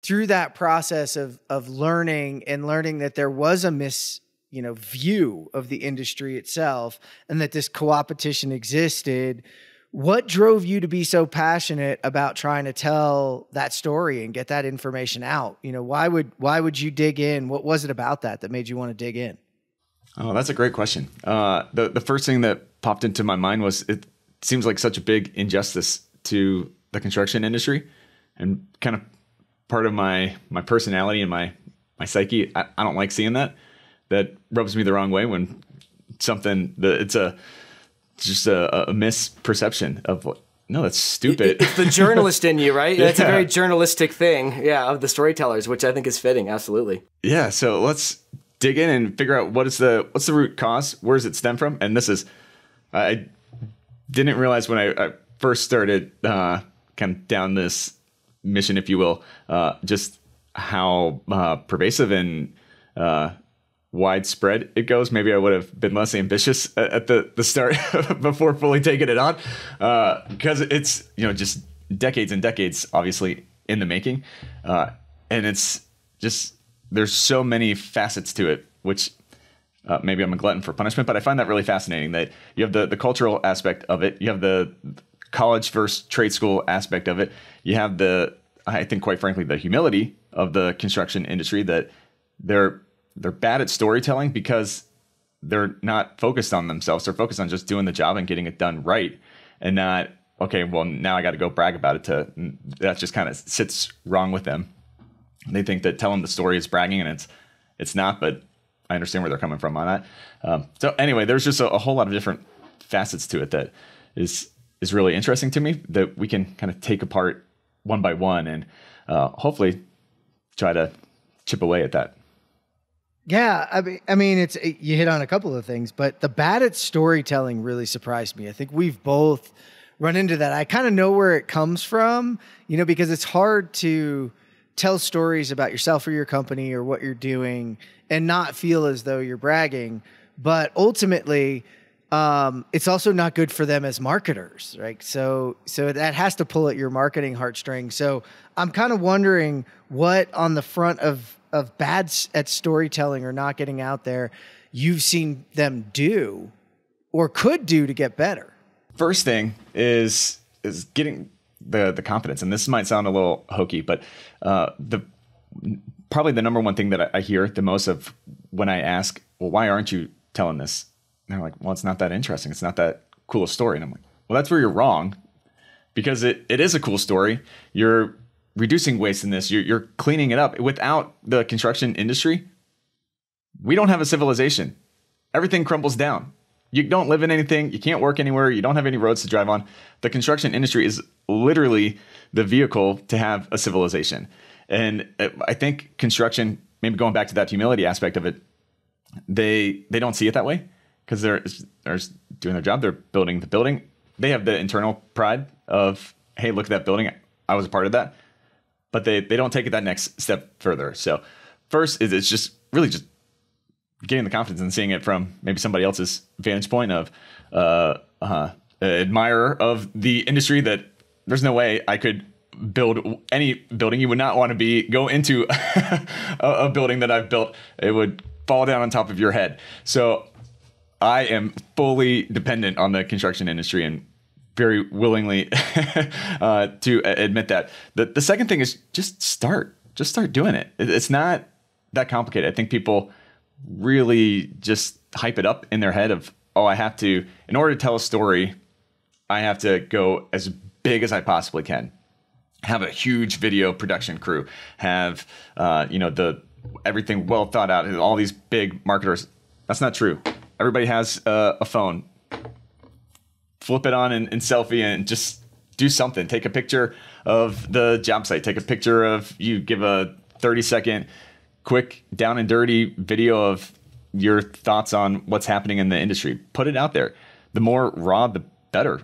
through that process of learning that there was a view of the industry itself and that this co-opetition existed, what drove you to be so passionate about trying to tell that story and get that information out? Why would you dig in? What was it about that made you want to dig in? Oh, that's a great question. The first thing that popped into my mind was it seems like such a big injustice to the construction industry, and kind of part of my personality and my psyche. I don't like seeing that. That rubs me the wrong way when it's just a misperception of what. No, that's stupid. It's the journalist in you, right? That's a very journalistic thing, of the storytellers, which I think is fitting. Absolutely. Yeah. So let's dig in and figure out what's the root cause. Where does it stem from? And I didn't realize when I first started kind of down this mission, if you will, just how pervasive and widespread it goes. Maybe I would have been less ambitious at the start before fully taking it on, because it's just decades and decades, obviously, in the making, and it's just there's so many facets to it, which maybe I'm a glutton for punishment, but I find that really fascinating. That you have the cultural aspect of it, you have the college versus trade school aspect of it, you have I think quite frankly the humility of the construction industry, that they're bad at storytelling because they're not focused on themselves. They're focused on just doing the job and getting it done right, and not, okay, well, now I got to go brag about it. That just kind of sits wrong with them. They think that telling the story is bragging, and it's not, but I understand where they're coming from on that. So anyway, there's just a whole lot of different facets to it that is really interesting to me, that we can kind of take apart one by one and hopefully try to chip away at that. Yeah, I mean, you hit on a couple of things, but the bad at storytelling really surprised me. I think we've both run into that. I kind of know where it comes from, because it's hard to tell stories about yourself or your company or what you're doing and not feel as though you're bragging. But ultimately, it's also not good for them as marketers, right? So that has to pull at your marketing heartstrings. So I'm kind of wondering what on the front of bad at storytelling or not getting out there, you've seen them do or could do to get better. First thing is getting the confidence. And this might sound a little hokey, but probably the number one thing that I hear the most of when I ask, well, why aren't you telling this? And they're like, well, it's not that interesting. It's not that cool a story. And I'm like, well, that's where you're wrong, because it is a cool story. You're reducing waste in this. You're cleaning it up. Without the construction industry, we don't have a civilization. Everything crumbles down. You don't live in anything. You can't work anywhere. You don't have any roads to drive on. The construction industry is literally the vehicle to have a civilization. And I think construction, maybe going back to that humility aspect of it, they don't see it that way, because they're doing their job. They're building the building. They have the internal pride of, hey, look at that building. I was a part of that. But they don't take it that next step further. So first, it's just really just getting the confidence and seeing it from maybe somebody else's vantage point of admirer of the industry, that there's no way I could build any building. You would not want to go into a building that I've built. It would fall down on top of your head. So I am fully dependent on the construction industry, and very willingly to admit that. The second thing is just start doing it. It's not that complicated. I think people really just hype it up in their head of, oh, I have to, in order to tell a story, I have to go as big as I possibly can. Have a huge video production crew, have everything well thought out, and all these big marketers. That's not true. Everybody has a phone. Flip it on and selfie and just do something. Take a picture of the job site. Take a picture of, you give a 30-second quick down and dirty video of your thoughts on what's happening in the industry. Put it out there. The more raw, the better.